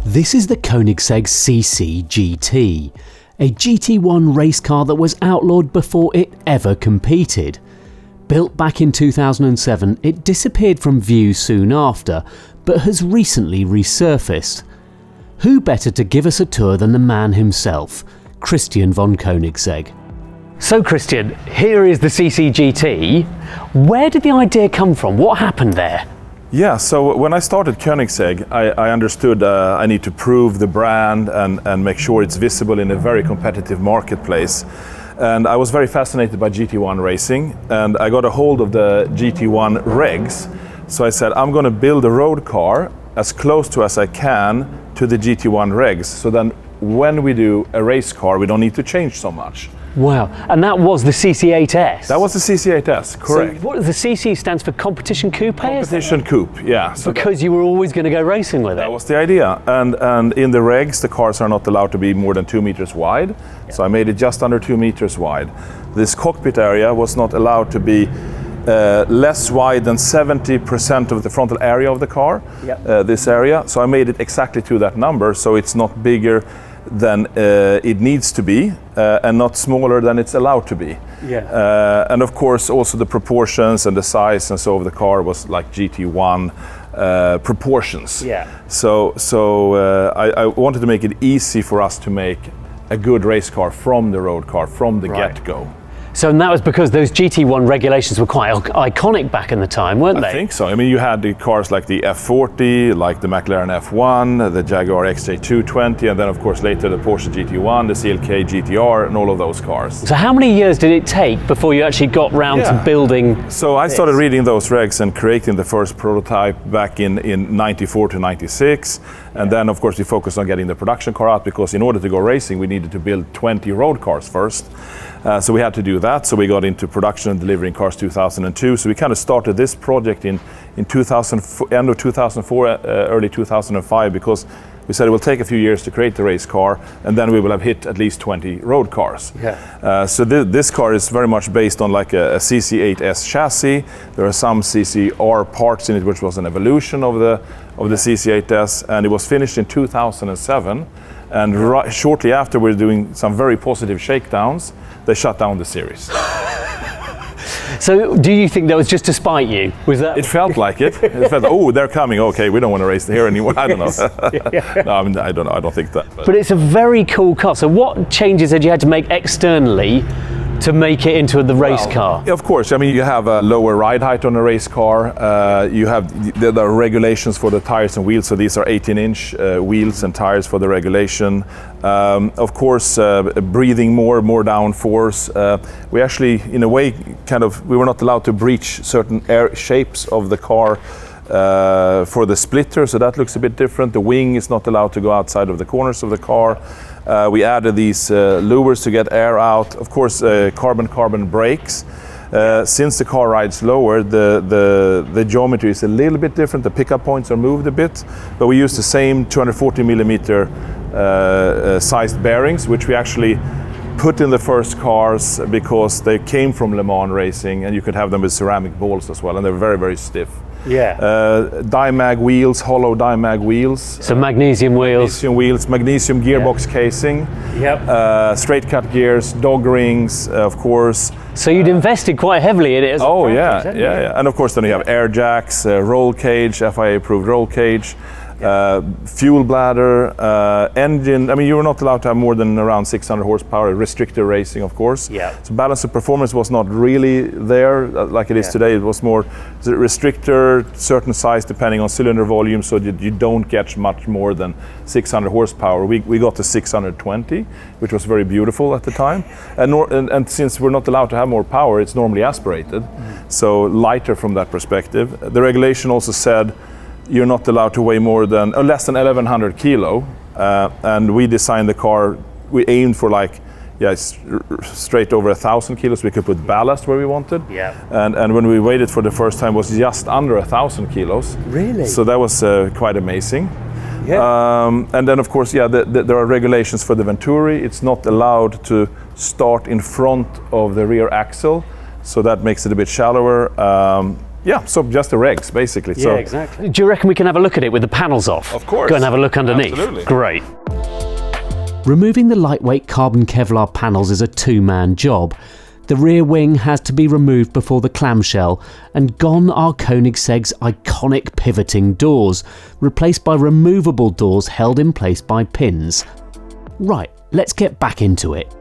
This is the Koenigsegg CCGT, a GT1 race car that was outlawed before it ever competed. Built back in 2007, it disappeared from view soon after, but has recently resurfaced. Who better to give us a tour than the man himself, Christian von Koenigsegg. So Christian, here is the CCGT. Where did the idea come from? What happened there? Yeah, so when I started Koenigsegg, I understood I need to prove the brand and make sure it's visible in a very competitive marketplace. And I was very fascinated by GT1 racing, and I got a hold of the GT1 regs. So I said, I'm going to build a road car as close to as I can to the GT1 regs, so then when we do a race car, we don't need to change so much. Wow, and that was the CC8S? That was the CC8S, correct. So what, the CC stands for Competition Coupe? Competition Coupe, yeah. So because you were always going to go racing with it? That was the idea. And in the regs, the cars are not allowed to be more than 2 meters wide. Yeah. So I made it just under 2 meters wide. This cockpit area was not allowed to be less wide than 70% of the frontal area of the car, this area. So I made it exactly to that number, so it's not bigger than it needs to be, and not smaller than it's allowed to be. Yeah. And of course also the proportions and the size and so of the car was like GT1 proportions. Yeah. So I wanted to make it easy for us to make a good race car from the road car, from the get-go. So and that was because those GT1 regulations were quite iconic back in the time, weren't they? I think so. I mean, you had the cars like the F40, like the McLaren F1, the Jaguar XJ220, and then of course later the Porsche GT1, the CLK GTR, and all of those cars. So how many years did it take before you actually got round to building So I started reading those regs and creating the first prototype back in 94 to 96. And then of course we focused on getting the production car out, because in order to go racing we needed to build 20 road cars first. So we had to do that. So we got into production and delivering cars 2002. So we kind of started this project in end of 2004, early 2005, because we said it will take a few years to create the race car, and then we will have hit at least 20 road cars. Yeah. So this car is very much based on like a CC8S chassis. There are some CCR parts in it, which was an evolution of the CC8S, and it was finished in 2007. And shortly after, we're doing some very positive shakedowns. They shut down the series. So do you think that was just to spite you? Was that? It felt like it. It felt, oh, they're coming. Okay, we don't want to race here anymore. I don't know. No, I mean, I don't know. I don't think that. But it's a very cool car. So what changes had you had to make externally to make it into the race car? Of course, I mean, you have a lower ride height on a race car. You have the regulations for the tires and wheels, so these are 18-inch wheels and tires for the regulation. Of course, breathing more downforce. We actually, in a way, we were not allowed to breach certain air shapes of the car for the splitter, so that looks a bit different. The wing is not allowed to go outside of the corners of the car. We added these louvers to get air out. Of course, carbon brakes. Since the car rides lower, the geometry is a little bit different. The pickup points are moved a bit, but we use the same 240 millimeter sized bearings, which we actually put in the first cars because they came from Le Mans racing, and you could have them with ceramic balls as well, and they're very, very stiff. Yeah. Dimag wheels, hollow Dimag wheels. So magnesium wheels. Magnesium gearbox casing. Yep. Straight cut gears, dog rings, of course. So you'd invested quite heavily in it as well. Oh yeah. And of course then you have air jacks, roll cage, FIA approved roll cage. Fuel bladder, engine. I mean, you were not allowed to have more than around 600 horsepower, restrictor racing, of course. Yeah. So balance of performance was not really there like it is today. It was more the restrictor, certain size depending on cylinder volume, so you don't get much more than 600 horsepower. We got to 620, which was very beautiful at the time. And since we're not allowed to have more power, it's normally aspirated, so lighter from that perspective. The regulation also said you're not allowed to weigh less than 1,100 kilo, and we designed the car. We aimed for straight over 1,000 kilos. We could put ballast where we wanted. Yeah. And when we weighed it for the first time, it was just under 1,000 kilos. Really? So that was quite amazing. Yeah. And then of course, there are regulations for the Venturi. It's not allowed to start in front of the rear axle, so that makes it a bit shallower. Yeah, so just the regs, basically. Yeah, so, exactly. Do you reckon we can have a look at it with the panels off? Of course. Go and have a look underneath. Absolutely. Great. Removing the lightweight carbon Kevlar panels is a two-man job. The rear wing has to be removed before the clamshell, and gone are Koenigsegg's iconic pivoting doors, replaced by removable doors held in place by pins. Right, let's get back into it.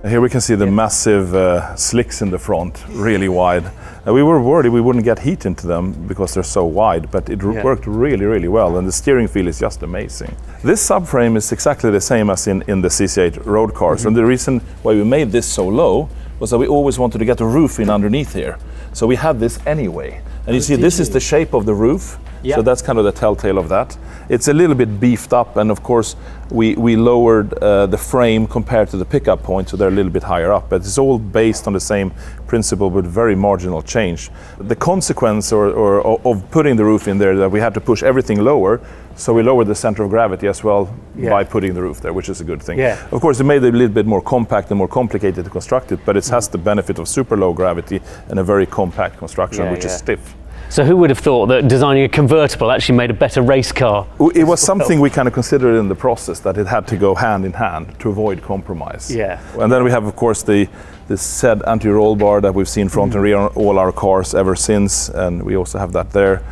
Here we can see the massive slicks in the front, really wide. We were worried we wouldn't get heat into them because they're so wide, but it worked really, really well, and the steering feel is just amazing. This subframe is exactly the same as in the CC8 road cars, and the reason why we made this so low was that we always wanted to get a roof in underneath here. So we had this anyway. And you see, this is the shape of the roof. Yeah. So that's kind of the telltale of that. It's a little bit beefed up, and of course we lowered the frame compared to the pickup point, so they're a little bit higher up. But it's all based on the same principle, but very marginal change. The consequence of putting the roof in there, that we had to push everything lower, so we lowered the center of gravity as well by putting the roof there, which is a good thing. Yeah. Of course, it made it a little bit more compact and more complicated to construct it, but it has the benefit of super low gravity and a very compact construction, which is stiff. So who would have thought that designing a convertible actually made a better race car? It was something we kind of considered in the process, that it had to go hand in hand to avoid compromise. Yeah. And then we have, of course, the said anti-roll bar that we've seen front and rear on all our cars ever since, and we also have that there.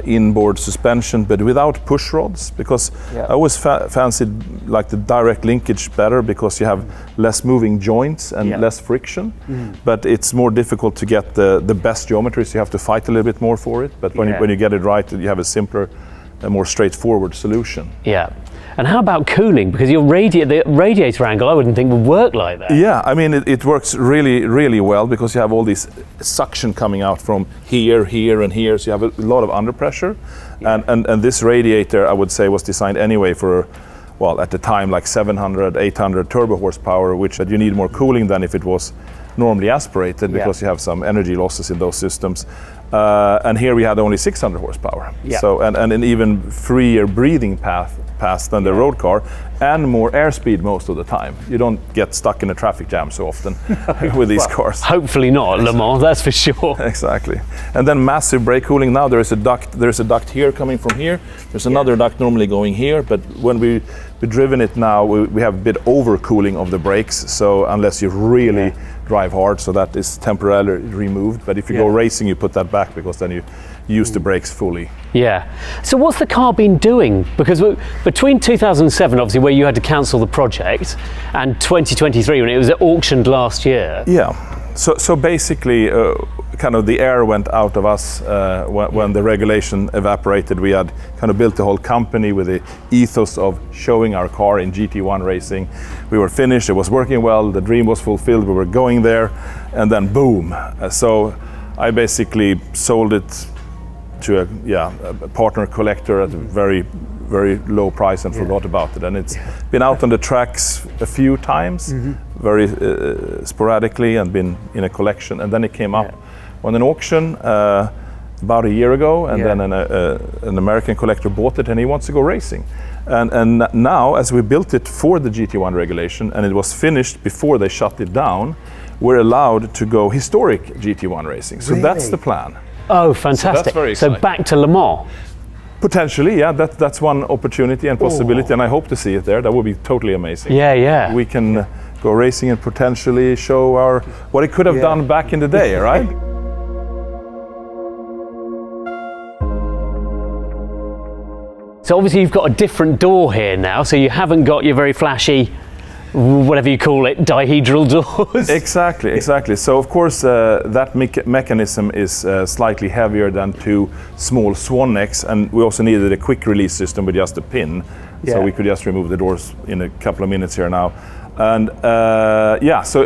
Inboard suspension, but without push rods, because I always fancied like the direct linkage better, because you have less moving joints and less friction, but it's more difficult to get the best geometry, so you have to fight a little bit more for it, but when you get it right, you have a simpler, a more straightforward solution. Yeah. And how about cooling? Because the radiator angle, I wouldn't think would work like that. Yeah, I mean, it works really, really well, because you have all this suction coming out from here, here, and here, so you have a lot of under pressure. And this radiator, I would say, was designed anyway for, well, at the time, like 700, 800 turbo horsepower, which you need more cooling than if it was normally aspirated, because you have some energy losses in those systems. And here we had only 600 horsepower. So, and an even freer breathing path than the road car, and more airspeed most of the time. You don't get stuck in a traffic jam so often with these cars. Hopefully not, Le Mans, that's for sure. Exactly. And then massive brake cooling. Now there's a duct here coming from here. There's another duct normally going here, but when we've driven it now, we have a bit overcooling of the brakes, so unless you really drive hard, so that is temporarily removed. But if you go racing, you put that back, because then you use the brakes fully. Yeah. So what's the car been doing? Because between 2007, obviously, where you had to cancel the project, and 2023, when it was auctioned last year. Yeah. So basically, kind of the air went out of us when the regulation evaporated. We had kind of built the whole company with the ethos of showing our car in GT1 racing. We were finished, it was working well, the dream was fulfilled, we were going there, and then boom. So I basically sold it to a partner collector at a very, very low price and forgot about it. And it's been out on the tracks a few times, very sporadically, and been in a collection. And then it came up on an auction about a year ago, and then an American collector bought it, and he wants to go racing. And now, as we built it for the GT1 regulation, and it was finished before they shut it down, we're allowed to go historic GT1 racing. So that's the plan. Oh, fantastic. So back to Le Mans. Potentially, yeah, that's one opportunity and possibility, and I hope to see it there. That would be totally amazing. Yeah. We can go racing and potentially show what it could have done back in the day, right? So obviously you've got a different door here now, so you haven't got your very flashy, whatever you call it, dihedral doors. Exactly. So of course that mechanism is slightly heavier than two small swan necks, and we also needed a quick release system with just a pin, so we could just remove the doors in a couple of minutes here now. And so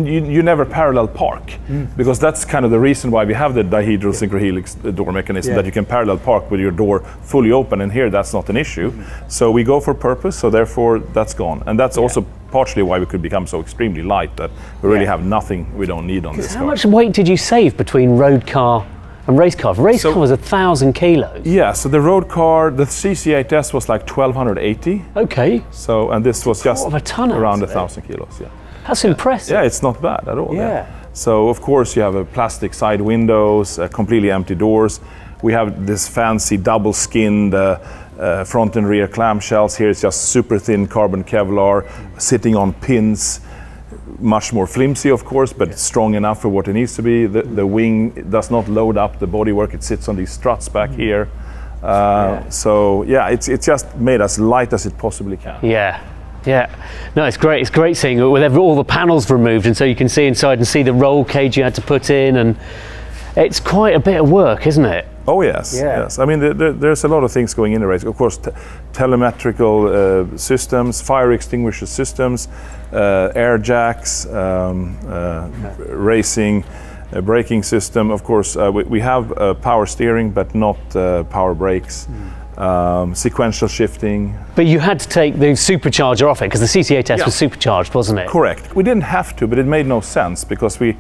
you never parallel park, because that's kind of the reason why we have the dihedral synchrohelix door mechanism, that you can parallel park with your door fully open, and here that's not an issue. So we go for purpose, so therefore that's gone. And that's also partially why we could become so extremely light, that we really have nothing we don't need on this car. How much weight did you save between road car and race car? Race car was 1,000 kilos. Yeah, so the road car, the CC8S was like 1,280. Okay. So, and this was just a ton around 1,000 kilos. Yeah. That's impressive. Yeah, it's not bad at all. Yeah. So of course you have a plastic side windows, completely empty doors. We have this fancy double-skinned front and rear clamshells. Here it's just super thin carbon Kevlar sitting on pins. Much more flimsy, of course, but strong enough for what it needs to be. The wing does not load up the bodywork. It sits on these struts back here. So yeah, it's just made as light as it possibly can. Yeah. Yeah, no, it's great. It's great seeing it with all the panels removed, and so you can see inside and see the roll cage you had to put in, and it's quite a bit of work, isn't it? Oh yes, yes. I mean, there's a lot of things going in the race. Of course, telemetrical systems, fire extinguisher systems, air jacks, racing. Braking system, of course, we have power steering, but not power brakes. Sequential shifting. But you had to take the supercharger off it because the CCA was supercharged, wasn't it? Correct. We didn't have to, but it made no sense because we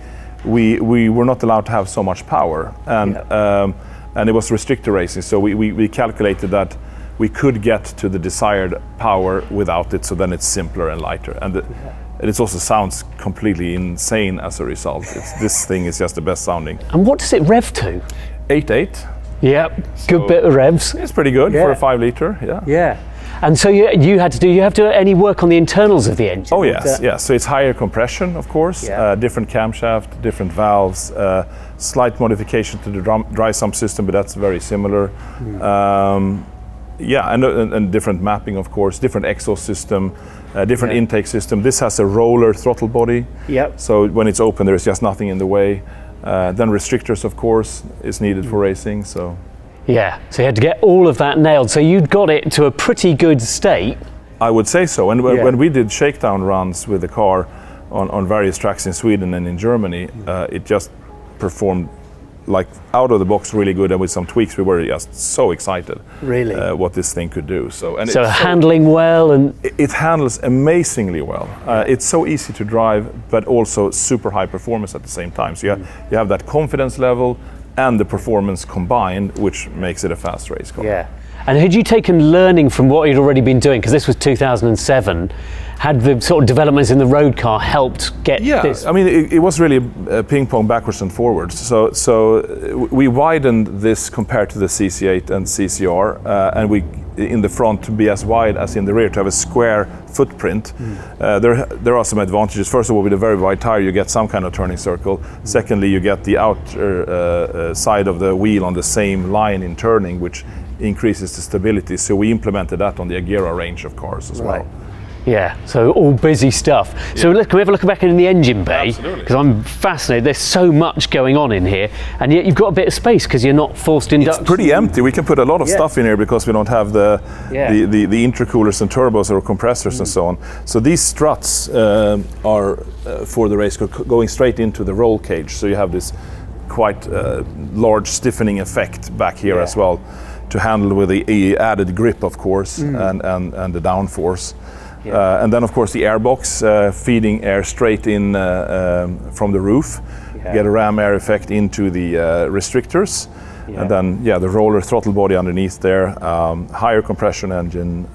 were not allowed to have so much power, and it was restrictor racing. So we calculated that we could get to the desired power without it. So then it's simpler and lighter, and it also sounds completely insane as a result. This thing is just the best sounding. And what does it rev to? 8.8. Yep, good bit of revs. It's pretty good for a 5 litre, Yeah. And so you have to do any work on the internals of the engine? Oh yes, yes. So it's higher compression, of course, different camshaft, different valves, slight modification to the dry sump system, but that's very similar. And different mapping, of course, different exhaust system, different intake system. This has a roller throttle body. Yep. So when it's open, there's just nothing in the way. Then restrictors, of course, is needed for racing. So yeah, so you had to get all of that nailed. So you'd got it to a pretty good state. I would say so. And when we did shakedown runs with the car on various tracks in Sweden and in Germany, it just performed like out of the box really good, and with some tweaks we were just so excited what this thing could do. So handling well, and it handles amazingly well. It's so easy to drive, but also super high performance at the same time. So you have that confidence level and the performance combined, which makes it a fast race car. Yeah. And had you taken learning from what you'd already been doing, because this was 2007, had the sort of developments in the road car helped get this? I mean, it was really ping pong backwards and forwards. So we widened this compared to the CC8 and CCR, and we in the front to be as wide as in the rear, to have a square footprint. There are some advantages. First of all, with a very wide tire, you get some kind of turning circle. Secondly, you get the outer side of the wheel on the same line in turning, which increases the stability. So we implemented that on the Agera range of cars as well. Yeah, so all busy stuff. So can we have a look back in the engine bay? Absolutely. Because I'm fascinated. There's so much going on in here, and yet you've got a bit of space because you're not forced induction. It's pretty empty. We can put a lot of stuff in here because we don't have the intercoolers and turbos or compressors and so on. So these struts are for the race car going straight into the roll cage. So you have this quite large stiffening effect back here as well, to handle with the added grip, of course, and the downforce. And then, of course, the airbox feeding air straight in from the roof. Get a ram air effect into the restrictors. And then, the roller throttle body underneath there. Higher compression engine.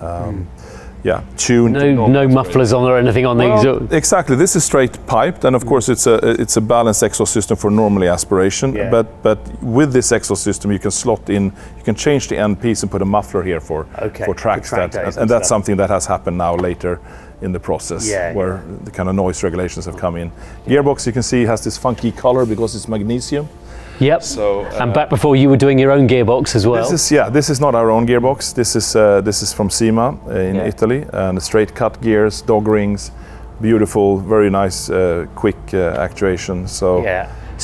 Tuned. No mufflers on or anything on these. Exactly. This is straight piped, and of course it's a balanced exhaust system for normally aspiration. But with this exhaust system, you can slot in. You can change the end piece and put a muffler here for tracks. And that's something that has happened now later in the process, where the kind of noise regulations have come in. Gearbox, you can see, has this funky color because it's magnesium. Yep. So, and back before you were doing your own gearbox as well. This is not our own gearbox. This is from Cima in Italy, and straight cut gears, dog rings, beautiful, very nice, quick actuation.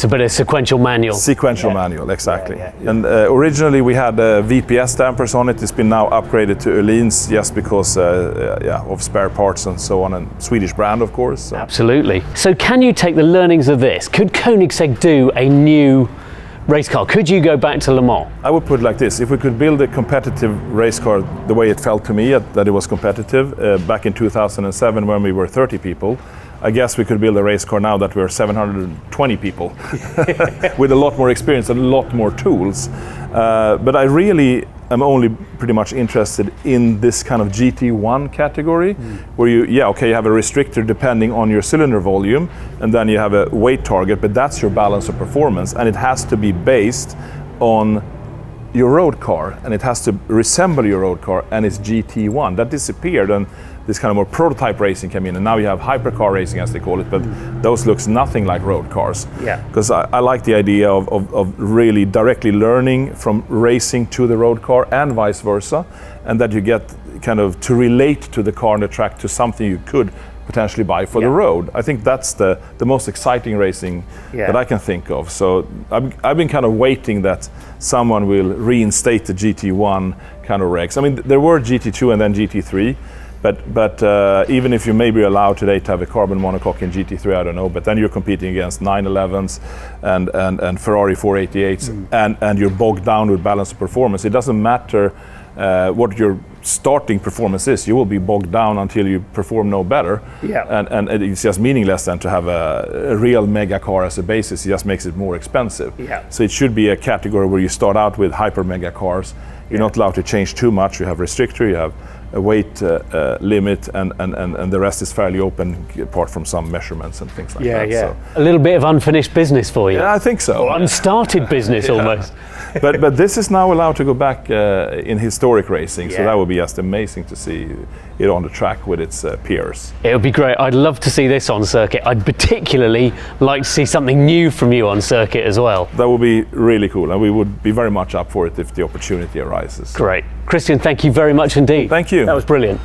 But a sequential manual. Sequential manual, exactly. And originally we had VPS dampers on it. It's been now upgraded to Öhlins just because of spare parts and so on, and Swedish brand, of course. So. Absolutely. So can you take the learnings of this? Could Koenigsegg do a new race car? Could you go back to Le Mans? I would put it like this: if we could build a competitive race car the way it felt to me that it was competitive back in 2007 when we were 30 people, I guess we could build a race car now that we're 720 people with a lot more experience and a lot more tools. But I really am only pretty much interested in this kind of GT1 category, where you have a restrictor depending on your cylinder volume, and then you have a weight target, but that's your balance of performance, and it has to be based on your road car, and it has to resemble your road car, and it's GT1. That disappeared, and this kind of more prototype racing came in, and now you have hypercar racing, as they call it, but those looks nothing like road cars. Yeah. Because I like the idea of really directly learning from racing to the road car and vice versa, and that you get kind of to relate to the car on the track to something you could potentially buy for the road. I think that's the most exciting racing that I can think of. So I've been kind of waiting that someone will reinstate the GT1 kind of regs. I mean, there were GT2 and then GT3, but even if you may be allowed today to have a carbon monocoque in GT3, I don't know, but then you're competing against 911s and Ferrari 488s, and you're bogged down with balance of performance. It doesn't matter what your starting performance is, you will be bogged down until you perform no better. And it's just meaningless then to have a real mega car as a basis. It just makes it more expensive. So it should be a category where you start out with hyper mega cars. You're not allowed to change too much. You have restrictor, you have a weight limit, and the rest is fairly open, apart from some measurements and things like that. So. A little bit of unfinished business for you. Yeah, I think so. Or unstarted business almost. But this is now allowed to go back in historic racing, so that would be just amazing to see it on the track with its peers. It would be great. I'd love to see this on circuit. I'd particularly like to see something new from you on circuit as well. That would be really cool, and we would be very much up for it if the opportunity arises. Great. Christian, thank you very much indeed. Thank you. That was brilliant.